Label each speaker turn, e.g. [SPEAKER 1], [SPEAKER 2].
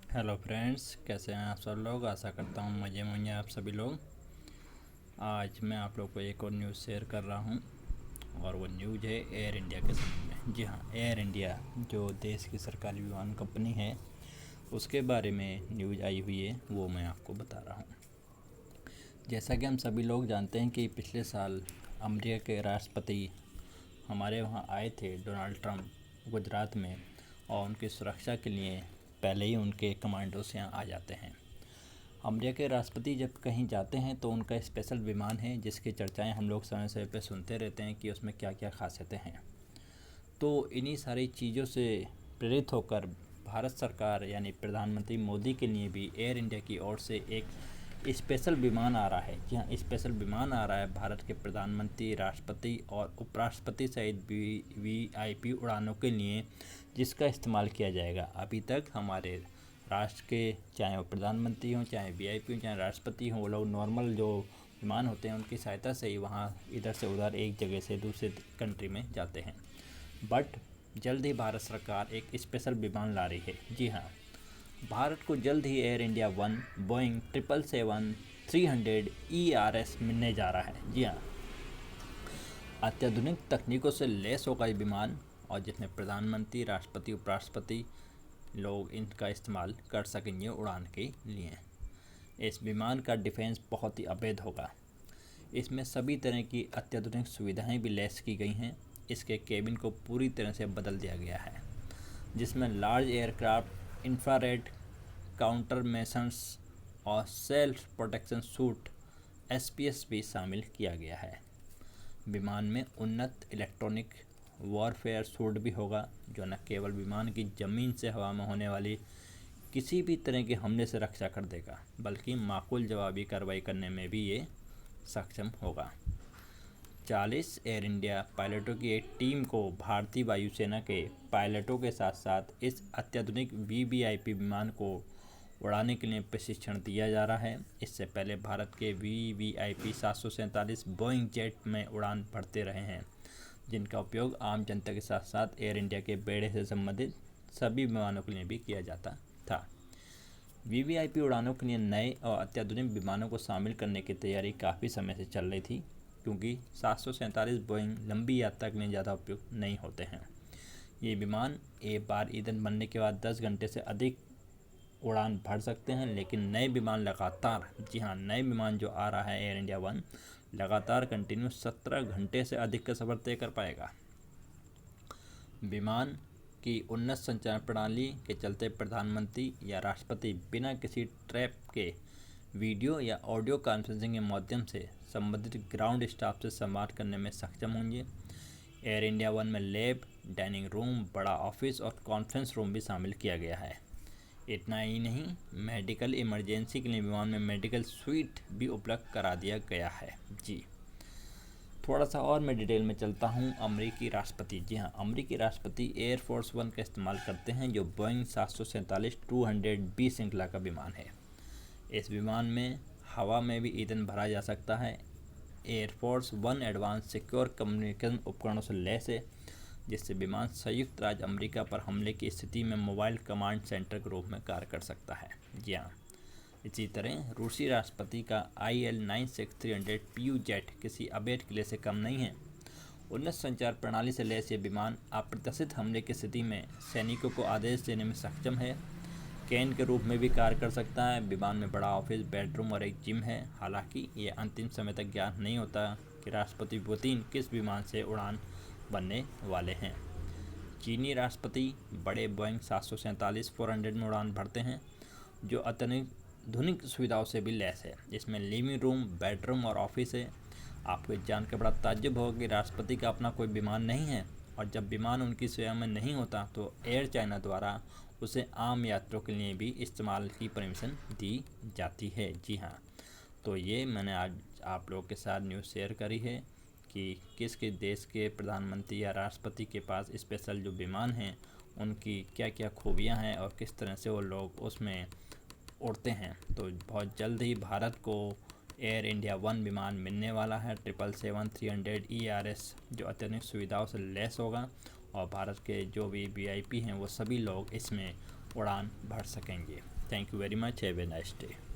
[SPEAKER 1] Hello friends, कैसे हैं आप सब लोग। आशा करता हूँ मज़े में होंगे आप सभी लोग। आज मैं आप लोग को एक और न्यूज़ शेयर कर रहा हूँ और वो न्यूज़ है एयर इंडिया के संबंध में। जी हाँ, एयर इंडिया जो देश की सरकारी विमान कंपनी है उसके बारे में न्यूज़ आई हुई है, वो मैं आपको बता रहा हूँ। जैसा कि हम सभी लोग जानते हैं कि पिछले साल अमेरिका के राष्ट्रपति हमारे वहाँ आए थे, डोनाल्ड ट्रंप, गुजरात में, और उनकी सुरक्षा के लिए पहले ही उनके कमांडोस यहाँ आ जाते हैं। अमेरिका के राष्ट्रपति जब कहीं जाते हैं तो उनका स्पेशल विमान है जिसकी चर्चाएं हम लोग समय समय पर सुनते रहते हैं कि उसमें क्या क्या खासियतें हैं। तो इन्हीं सारी चीज़ों से प्रेरित होकर भारत सरकार यानी प्रधानमंत्री मोदी के लिए भी एयर इंडिया की ओर से एक स्पेशल विमान आ रहा है। जी हाँ, स्पेशल विमान आ रहा है भारत के प्रधानमंत्री, राष्ट्रपति और उपराष्ट्रपति सहित वीआईपी उड़ानों के लिए, जिसका इस्तेमाल किया जाएगा। अभी तक हमारे राष्ट्र के, चाहे वो प्रधानमंत्री हों, चाहे वीआईपी हों, चाहे राष्ट्रपति हों, वो लोग नॉर्मल जो विमान होते हैं उनकी सहायता से ही वहाँ इधर से उधर एक जगह से दूसरे कंट्री में जाते हैं। बट जल्द ही भारत सरकार एक स्पेशल विमान ला रही है। जी हाँ, भारत को जल्द ही air India one Boeing 777-300 ERS मिलने जा रहा है। जी हाँ, अत्याधुनिक तकनीकों से लैस होगा ये विमान, और जिसमें प्रधानमंत्री, राष्ट्रपति, उपराष्ट्रपति लोग इनका इस्तेमाल कर सकेंगे उड़ान के लिए। इस विमान का डिफेंस बहुत ही अभेद होगा। इसमें सभी तरह की अत्याधुनिक सुविधाएं भी लैस की गई हैं। इसके केबिन को पूरी तरह से बदल दिया गया है, जिसमें large aircraft infrared counter masons और सेल्फ प्रोटेक्शन सूट SPS भी शामिल किया गया है। विमान में उन्नत इलेक्ट्रॉनिक वॉरफेयर सूट भी होगा, जो न केवल विमान की ज़मीन से हवा में होने वाली किसी भी तरह के हमले से रक्षा कर देगा, बल्कि माकूल जवाबी कार्रवाई करने में भी ये सक्षम होगा। 40 एयर इंडिया पायलटों की एक टीम को भारतीय वायुसेना के पायलटों के साथ साथ इस अत्याधुनिक VVIP विमान को उड़ाने के लिए प्रशिक्षण दिया जा रहा है। इससे पहले भारत के VVIP 747 बोइंग जेट में उड़ान भरते रहे हैं, जिनका उपयोग आम जनता के साथ साथ एयर इंडिया के बेड़े से संबंधित सभी विमानों के लिए भी किया जाता था। VVIP उड़ानों के लिए नए और अत्याधुनिक विमानों को शामिल करने की तैयारी काफ़ी समय से चल रही थी, क्योंकि 747 बोइंग लंबी यात्रा के लिए ज़्यादा उपयुक्त नहीं होते हैं। ये विमान एक बार ईंधन बनने के बाद 10 घंटे से अधिक उड़ान भर सकते हैं, लेकिन नए विमान लगातार, जी हाँ, नए विमान जो आ रहा है एयर इंडिया वन, लगातार कंटिन्यू 17 घंटे से अधिक का सफ़र तय कर पाएगा। विमान की उन्नत संचार प्रणाली के चलते प्रधानमंत्री या राष्ट्रपति बिना किसी ट्रैप के वीडियो या ऑडियो कॉन्फ्रेंसिंग के माध्यम से संबंधित ग्राउंड स्टाफ से संवाद करने में सक्षम होंगे। एयर इंडिया वन में लैब, डाइनिंग रूम, बड़ा ऑफिस और कॉन्फ्रेंस रूम भी शामिल किया गया है। इतना ही नहीं, मेडिकल इमरजेंसी के लिए विमान में मेडिकल स्वीट भी उपलब्ध करा दिया गया है। जी, थोड़ा सा और मैं डिटेल में चलता हूँ। अमेरिकी राष्ट्रपति, जी हाँ, अमेरिकी राष्ट्रपति एयरफोर्स वन का इस्तेमाल करते हैं, जो बोइंग 747-200B श्रृंखला का विमान है। इस विमान में हवा में भी ईंधन भरा जा सकता है। Air force one advance secure communication उपकरणों से लैस है, जिससे विमान संयुक्त राज्य अमेरिका पर हमले की स्थिति में मोबाइल कमांड सेंटर के रूप में कार्य कर सकता है। जी हाँ, इसी तरह रूसी राष्ट्रपति का IL-96-300 PU जेट किसी अवैध किले से कम नहीं है। उन्नत संचार प्रणाली से लैस ये विमान अप्रत्याशित हमले की स्थिति में सैनिकों को आदेश देने में सक्षम है। कैन के रूप में भी कार्य कर सकता है। विमान में बड़ा ऑफिस, बेडरूम और एक जिम है। हालांकि ये अंतिम समय तक ज्ञात नहीं होता कि राष्ट्रपति पुतिन किस विमान से उड़ान बनने वाले हैं। चीनी राष्ट्रपति बड़े बोइंग 747-400 में उड़ान भरते हैं, जो अत्याधुनिक सुविधाओं से भी लैस है। इसमें लिविंग रूम, बेडरूम और ऑफिस है। आपको जानकर बड़ा ताज्जुब होगा कि राष्ट्रपति का अपना कोई विमान नहीं है, और जब विमान उनकी सेवा में नहीं होता तो एयर चाइना द्वारा उसे आम यात्रियों के लिए भी इस्तेमाल की परमिशन दी जाती है। जी हाँ, तो ये मैंने आज आप लोगों के साथ न्यूज़ शेयर करी है कि किस किस देश के प्रधानमंत्री या राष्ट्रपति के पास स्पेशल जो विमान हैं उनकी क्या क्या खूबियाँ हैं और किस तरह से वो लोग उसमें उड़ते हैं। तो बहुत जल्द ही भारत को एयर इंडिया वन विमान मिलने वाला है, 777-300 ERS, जो अत्याधुनिक सुविधाओं से लैस होगा, और भारत के जो भी VIP हैं वो सभी लोग इसमें उड़ान भर सकेंगे। Thank you very much, have a nice day.